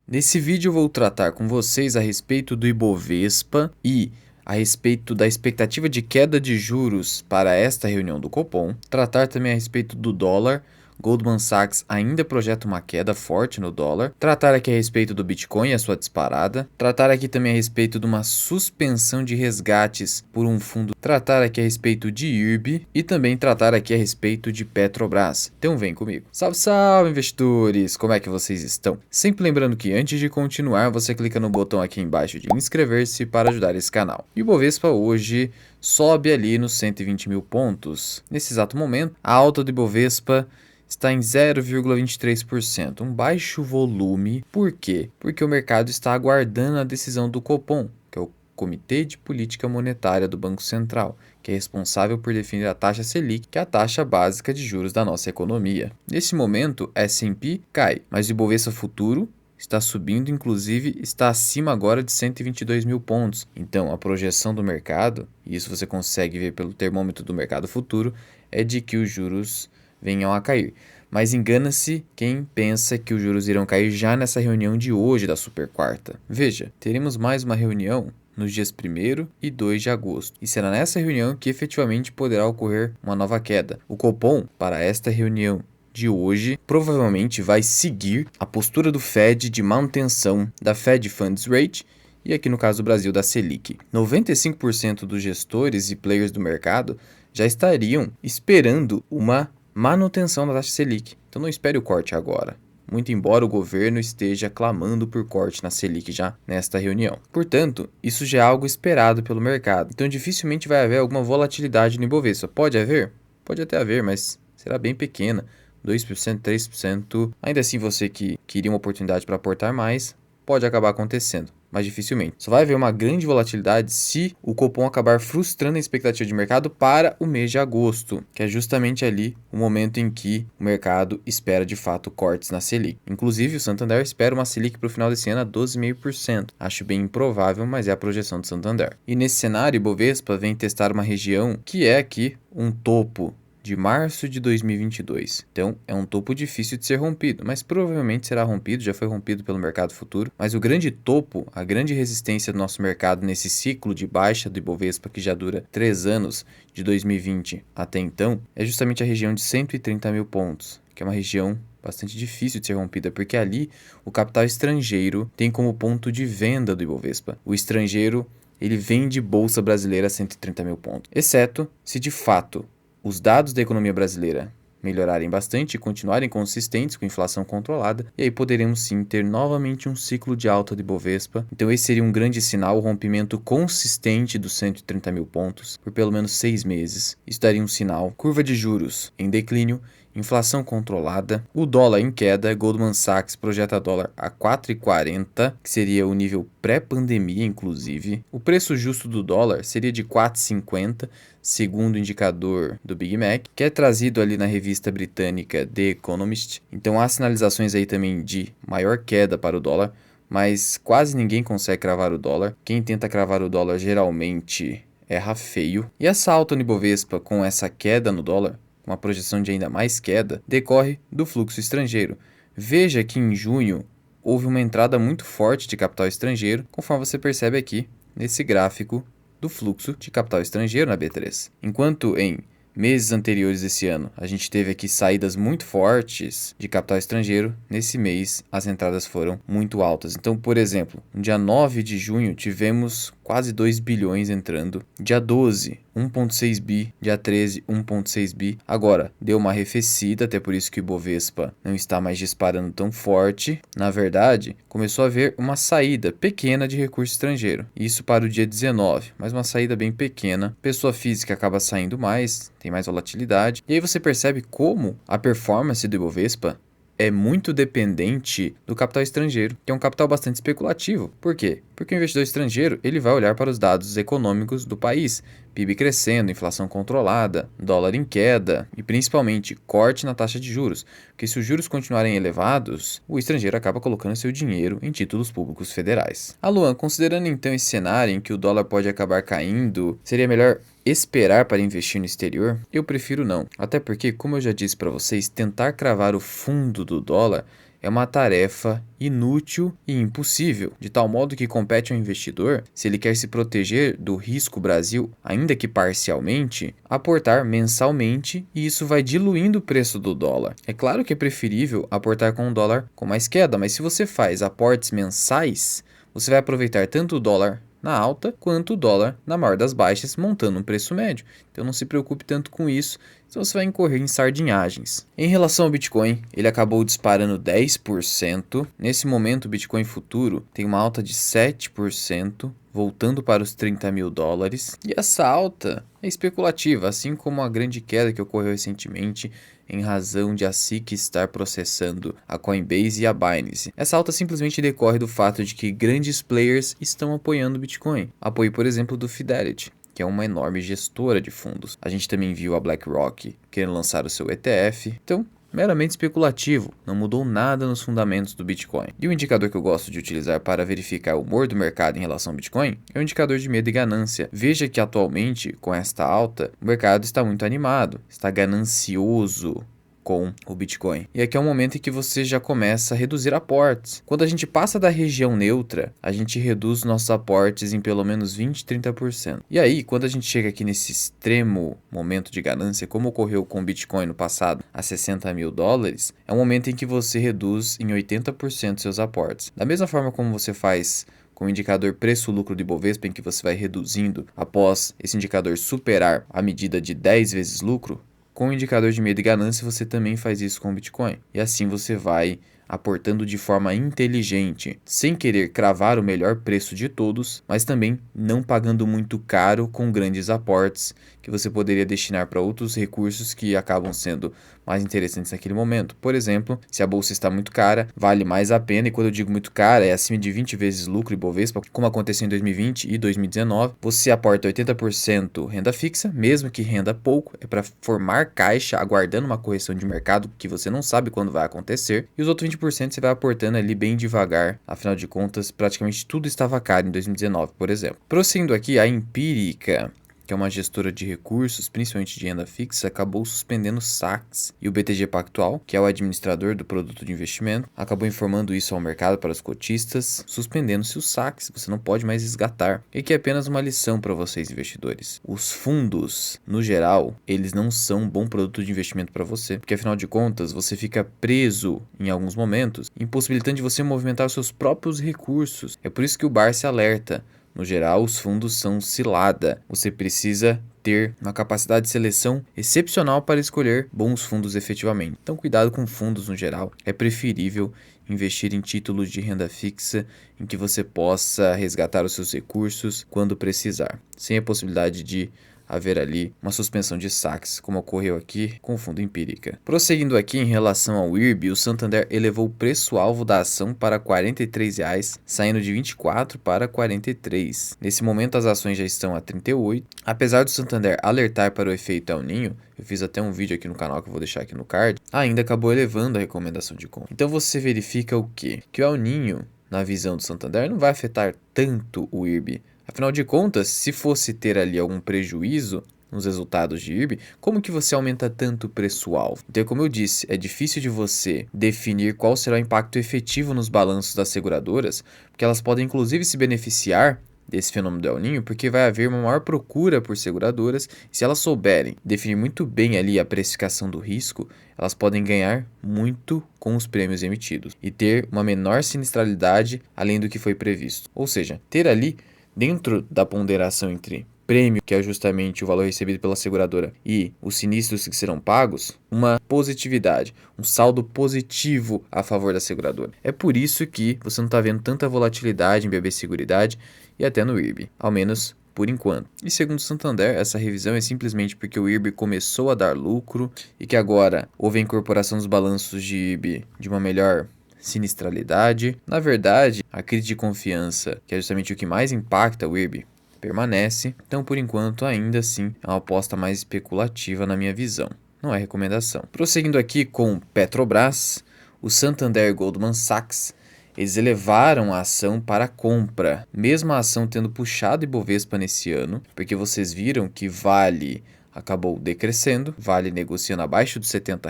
Nesse vídeo eu vou tratar com vocês a respeito do Ibovespa e a respeito da expectativa de queda de juros para esta reunião do Copom, tratar também a respeito do dólar. Goldman Sachs ainda projeta uma queda forte no dólar, tratar aqui a respeito do Bitcoin e a sua disparada, tratar aqui também a respeito de uma suspensão de resgates por um fundo, tratar aqui a respeito de IRB e também tratar aqui a respeito de Petrobras. Então vem comigo. Salve, salve, investidores! Como é que vocês estão? Sempre lembrando que antes de continuar, você clica no botão aqui embaixo de inscrever-se para ajudar esse canal. E o Ibovespa hoje sobe ali nos 120 mil pontos. Nesse exato momento, a alta do Ibovespa está em 0,23%, um baixo volume. Por quê? Porque o mercado está aguardando a decisão do Copom, que é o Comitê de Política Monetária do Banco Central, que é responsável por definir a taxa Selic, que é a taxa básica de juros da nossa economia. Nesse momento, S&P cai, mas o Ibovespa Futuro está subindo, inclusive está acima agora de 122 mil pontos. Então, a projeção do mercado, e isso você consegue ver pelo termômetro do mercado futuro, é de que os juros venham a cair. Mas engana-se quem pensa que os juros irão cair já nessa reunião de hoje da super quarta. Veja, teremos mais uma reunião nos dias 1º e 2 de agosto. E será nessa reunião que efetivamente poderá ocorrer uma nova queda. O Copom, para esta reunião de hoje, provavelmente vai seguir a postura do Fed de manutenção da Fed Funds Rate e aqui no caso do Brasil da Selic. 95% dos gestores e players do mercado já estariam esperando uma manutenção da taxa Selic. Então não espere o corte agora, muito embora o governo esteja clamando por corte na Selic já nesta reunião. Portanto, isso já é algo esperado pelo mercado. Então dificilmente vai haver alguma volatilidade no Ibovespa. Pode haver? Pode até haver, mas será bem pequena. 2%, 3%. Ainda assim, você que queria uma oportunidade para aportar mais, pode acabar acontecendo, mas dificilmente. Só vai haver uma grande volatilidade se o Copom acabar frustrando a expectativa de mercado para o mês de agosto, que é justamente ali o momento em que o mercado espera de fato cortes na Selic. Inclusive, o Santander espera uma Selic para o final desse ano a 12,5%. Acho bem improvável, mas é a projeção do Santander. E nesse cenário, o Ibovespa vem testar uma região que é aqui um topo de março de 2022. Então, é um topo difícil de ser rompido, mas provavelmente será rompido, já foi rompido pelo mercado futuro. Mas o grande topo, a grande resistência do nosso mercado nesse ciclo de baixa do Ibovespa, que já dura 3 anos, de 2020 até então, é justamente a região de 130 mil pontos, que é uma região bastante difícil de ser rompida, porque ali o capital estrangeiro tem como ponto de venda do Ibovespa. O estrangeiro, ele vende bolsa brasileira a 130 mil pontos, exceto se de fato os dados da economia brasileira melhorarem bastante e continuarem consistentes com inflação controlada, e aí poderemos sim ter novamente um ciclo de alta de Ibovespa. Então esse seria um grande sinal, o rompimento consistente dos 130 mil pontos por pelo menos 6 meses. Isso daria um sinal. Curva de juros em declínio, inflação controlada, o dólar em queda. Goldman Sachs projeta dólar a 4,40, que seria o nível pré-pandemia, inclusive. O preço justo do dólar seria de 4,50, segundo o indicador do Big Mac, que é trazido ali na revista britânica The Economist. Então há sinalizações aí também de maior queda para o dólar, mas quase ninguém consegue cravar o dólar. Quem tenta cravar o dólar geralmente erra feio. E essa alta no Ibovespa com essa queda no dólar, uma projeção de ainda mais queda, decorre do fluxo estrangeiro. Veja que em junho houve uma entrada muito forte de capital estrangeiro, conforme você percebe aqui nesse gráfico do fluxo de capital estrangeiro na B3. Enquanto em meses anteriores desse ano a gente teve aqui saídas muito fortes de capital estrangeiro, nesse mês as entradas foram muito altas. Então, por exemplo, no dia 9 de junho tivemos quase 2 bilhões entrando, dia 12, 1,6 bi, dia 13, 1,6 bi. Agora, deu uma arrefecida, até por isso que o Ibovespa não está mais disparando tão forte. Na verdade, começou a haver uma saída pequena de recurso estrangeiro. Isso para o dia 19, mas uma saída bem pequena. Pessoa física acaba saindo mais, tem mais volatilidade. E aí você percebe como a performance do Ibovespa é muito dependente do capital estrangeiro, que é um capital bastante especulativo. Por quê? Porque o investidor estrangeiro ele vai olhar para os dados econômicos do país, PIB crescendo, inflação controlada, dólar em queda e principalmente corte na taxa de juros, porque se os juros continuarem elevados, o estrangeiro acaba colocando seu dinheiro em títulos públicos federais. Luan, considerando então esse cenário em que o dólar pode acabar caindo, seria melhor esperar para investir no exterior? Eu prefiro não, até porque, como eu já disse para vocês, tentar cravar o fundo do dólar é uma tarefa inútil e impossível, de tal modo que compete ao investidor, se ele quer se proteger do risco Brasil, ainda que parcialmente, aportar mensalmente e isso vai diluindo o preço do dólar. É claro que é preferível aportar com um dólar com mais queda, mas se você faz aportes mensais, você vai aproveitar tanto o dólar na alta quanto o dólar na maior das baixas, montando um preço médio. Então não se preocupe tanto com isso, senão você vai incorrer em sardinhagens. Em relação ao Bitcoin, ele acabou disparando 10%. Nesse momento, o Bitcoin futuro tem uma alta de 7%, voltando para os 30 mil dólares. E essa alta é especulativa, assim como a grande queda que ocorreu recentemente em razão de a SEC estar processando a Coinbase e a Binance. Essa alta simplesmente decorre do fato de que grandes players estão apoiando o Bitcoin. Apoio, por exemplo, do Fidelity, que é uma enorme gestora de fundos. A gente também viu a BlackRock querendo lançar o seu ETF. Então, meramente especulativo, não mudou nada nos fundamentos do Bitcoin. E o indicador que eu gosto de utilizar para verificar o humor do mercado em relação ao Bitcoin é o indicador de medo e ganância. Veja que atualmente, com esta alta, o mercado está muito animado, está ganancioso com o Bitcoin. E aqui é um momento em que você já começa a reduzir aportes. Quando a gente passa da região neutra, a gente reduz nossos aportes em pelo menos 20, 30%. E aí, quando a gente chega aqui nesse extremo momento de ganância, como ocorreu com o Bitcoin no passado, a 60 mil dólares, é um momento em que você reduz em 80% seus aportes. Da mesma forma como você faz com o indicador preço-lucro de Bovespa, em que você vai reduzindo após esse indicador superar a medida de 10 vezes lucro, com o indicador de medo e ganância, você também faz isso com o Bitcoin. E assim você vai aportando de forma inteligente, sem querer cravar o melhor preço de todos, mas também não pagando muito caro com grandes aportes que você poderia destinar para outros recursos que acabam sendo mais interessantes naquele momento. Por exemplo, se a bolsa está muito cara, vale mais a pena, e quando eu digo muito cara, é acima de 20 vezes lucro Ibovespa, como aconteceu em 2020 e 2019, você aporta 80% renda fixa, mesmo que renda pouco, é para formar caixa, aguardando uma correção de mercado que você não sabe quando vai acontecer, e os outros 20% você vai aportando ali bem devagar, afinal de contas, praticamente tudo estava caro em 2019, por exemplo. Prosseguindo aqui, a Empírica, que é uma gestora de recursos, principalmente de renda fixa, acabou suspendendo saques. E o BTG Pactual, que é o administrador do produto de investimento, acabou informando isso ao mercado para os cotistas, suspendendo-se os saques, você não pode mais resgatar. E aqui é apenas uma lição para vocês, investidores. Os fundos, no geral, eles não são um bom produto de investimento para você, porque afinal de contas, você fica preso em alguns momentos, impossibilitando de você movimentar os seus próprios recursos. É por isso que o Barsi alerta. No geral, os fundos são cilada. Você precisa ter uma capacidade de seleção excepcional para escolher bons fundos efetivamente. Então, cuidado com fundos no geral. É preferível investir em títulos de renda fixa em que você possa resgatar os seus recursos quando precisar, sem a possibilidade de haver ali uma suspensão de saques, como ocorreu aqui com o fundo Empírica. Prosseguindo aqui em relação ao IRB, o Santander elevou o preço-alvo da ação para R$ 43,00, saindo de 24 para 43. Nesse momento as ações já estão a 38. Apesar do Santander alertar para o efeito El Niño, eu fiz até um vídeo aqui no canal que eu vou deixar aqui no card, ainda acabou elevando a recomendação de compra. Então você verifica o quê? Que o El Niño, na visão do Santander, não vai afetar tanto o IRB. Afinal de contas, se fosse ter ali algum prejuízo nos resultados de IRB, como que você aumenta tanto o preço-alvo? Então, como eu disse, é difícil de você definir qual será o impacto efetivo nos balanços das seguradoras, porque elas podem inclusive se beneficiar desse fenômeno do El Niño, porque vai haver uma maior procura por seguradoras, e se elas souberem definir muito bem ali a precificação do risco, elas podem ganhar muito com os prêmios emitidos e ter uma menor sinistralidade além do que foi previsto. Ou seja, ter ali dentro da ponderação entre prêmio, que é justamente o valor recebido pela seguradora, e os sinistros que serão pagos, uma positividade, um saldo positivo a favor da seguradora. É por isso que você não está vendo tanta volatilidade em BB Seguridade e até no IRB, ao menos por enquanto. E segundo o Santander, essa revisão é simplesmente porque o IRB começou a dar lucro e que agora houve a incorporação dos balanços de IRB de uma melhor sinistralidade. Na verdade, a crise de confiança, que é justamente o que mais impacta o IRB, permanece. Então, por enquanto, ainda assim, é uma aposta mais especulativa na minha visão. Não é recomendação. Prosseguindo aqui com Petrobras, o Santander e Goldman Sachs, eles elevaram a ação para compra, mesmo a ação tendo puxado Ibovespa nesse ano, porque vocês viram que Vale, acabou decrescendo, Vale negociando abaixo dos R$ 70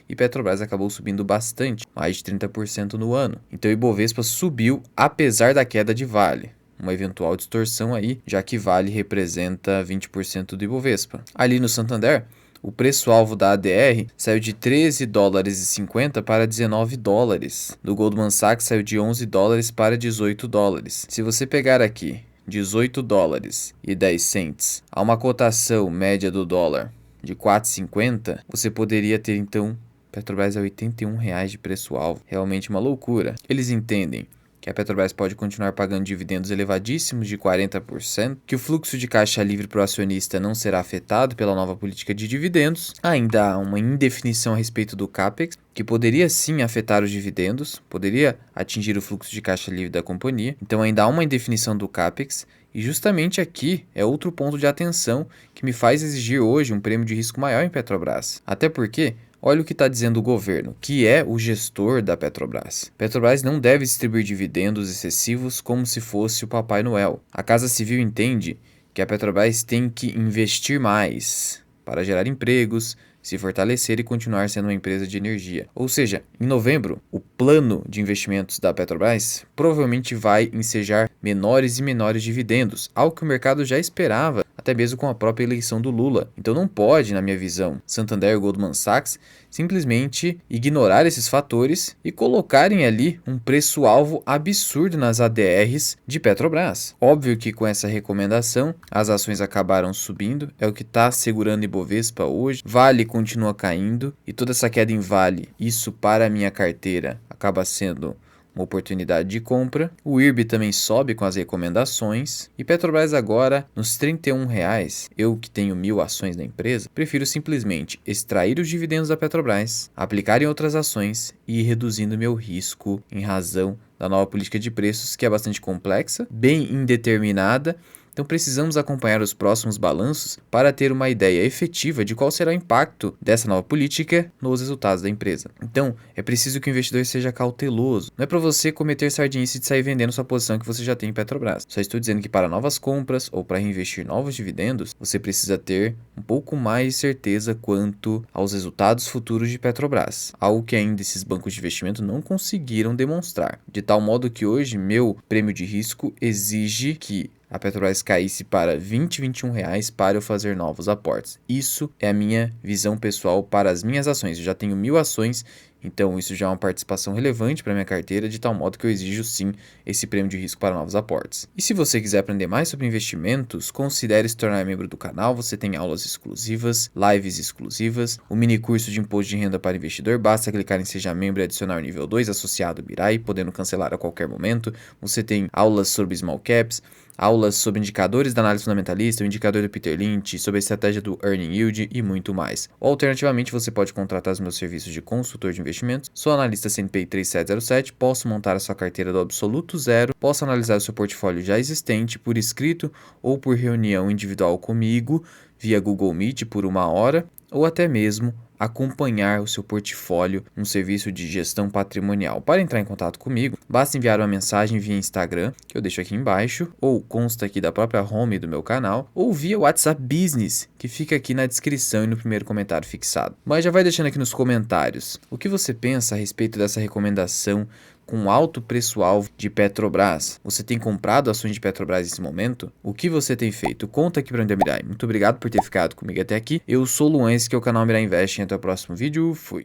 e Petrobras acabou subindo bastante, mais de 30% no ano. Então o Ibovespa subiu apesar da queda de Vale. Uma eventual distorção aí, já que Vale representa 20% do Ibovespa. Ali no Santander, o preço-alvo da ADR saiu de $13,50 para $19. Do Goldman Sachs saiu de $11 para $18. Se você pegar aqui $18,10 a uma cotação média do dólar de 4,50, você poderia ter então Petrobras a R$ 81 de preço-alvo. Realmente uma loucura. Eles entendem que a Petrobras pode continuar pagando dividendos elevadíssimos de 40%, que o fluxo de caixa livre para o acionista não será afetado pela nova política de dividendos. Ainda há uma indefinição a respeito do CAPEX, que poderia sim afetar os dividendos, poderia atingir o fluxo de caixa livre da companhia. Então ainda há uma indefinição do CAPEX, e justamente aqui é outro ponto de atenção que me faz exigir hoje um prêmio de risco maior em Petrobras. Até porque olha o que está dizendo o governo, que é o gestor da Petrobras. Petrobras não deve distribuir dividendos excessivos como se fosse o Papai Noel. A Casa Civil entende que a Petrobras tem que investir mais para gerar empregos, se fortalecer e continuar sendo uma empresa de energia. Ou seja, em novembro, o plano de investimentos da Petrobras provavelmente vai ensejar menores e menores dividendos, algo que o mercado já esperava, até mesmo com a própria eleição do Lula. Então não pode, na minha visão, Santander e Goldman Sachs simplesmente ignorar esses fatores e colocarem ali um preço-alvo absurdo nas ADRs de Petrobras. Óbvio que com essa recomendação, as ações acabaram subindo, é o que está segurando o Ibovespa hoje. Vale continua caindo e toda essa queda em Vale, isso para a minha carteira acaba sendo uma oportunidade de compra. O IRB também sobe com as recomendações. E Petrobras agora nos R$ 31. Eu que tenho 1.000 ações da empresa, prefiro simplesmente extrair os dividendos da Petrobras, aplicar em outras ações e ir reduzindo meu risco em razão da nova política de preços, que é bastante complexa, bem indeterminada. Então precisamos acompanhar os próximos balanços para ter uma ideia efetiva de qual será o impacto dessa nova política nos resultados da empresa. Então é preciso que o investidor seja cauteloso. Não é para você cometer sardinice de sair vendendo sua posição que você já tem em Petrobras. Só estou dizendo que para novas compras ou para reinvestir novos dividendos, você precisa ter um pouco mais de certeza quanto aos resultados futuros de Petrobras. Algo que ainda esses bancos de investimento não conseguiram demonstrar. De tal modo que hoje meu prêmio de risco exige que a Petrobras caísse para R$ 21 para eu fazer novos aportes. Isso é a minha visão pessoal para as minhas ações. Eu já tenho 1.000 ações, então isso já é uma participação relevante para minha carteira, de tal modo que eu exijo sim esse prêmio de risco para novos aportes. E se você quiser aprender mais sobre investimentos, considere se tornar membro do canal. Você tem aulas exclusivas, lives exclusivas, o mini curso de imposto de renda para investidor. Basta clicar em Seja Membro e adicionar o nível 2 associado Mirai, podendo cancelar a qualquer momento. Você tem aulas sobre small caps, aulas sobre indicadores da análise fundamentalista, o indicador do Peter Lynch, sobre a estratégia do Earning Yield e muito mais. Ou, alternativamente, você pode contratar os meus serviços de consultor de investimentos. Sou analista CNPI 3707, posso montar a sua carteira do absoluto zero, posso analisar o seu portfólio já existente por escrito ou por reunião individual comigo, via Google Meet por 1 hora, ou até mesmo acompanhar o seu portfólio, um serviço de gestão patrimonial. Para entrar em contato comigo, basta enviar uma mensagem via Instagram, que eu deixo aqui embaixo, ou consta aqui da própria home do meu canal, ou via WhatsApp Business, que fica aqui na descrição e no primeiro comentário fixado. Mas já vai deixando aqui nos comentários o que você pensa a respeito dessa recomendação com alto preço-alvo de Petrobras. Você tem comprado ações de Petrobras nesse momento? O que você tem feito? Conta aqui para o Mirai. Muito obrigado por ter ficado comigo até aqui. Eu sou o Luan, esse que é o canal Mirai Invest. Até o próximo vídeo. Fui.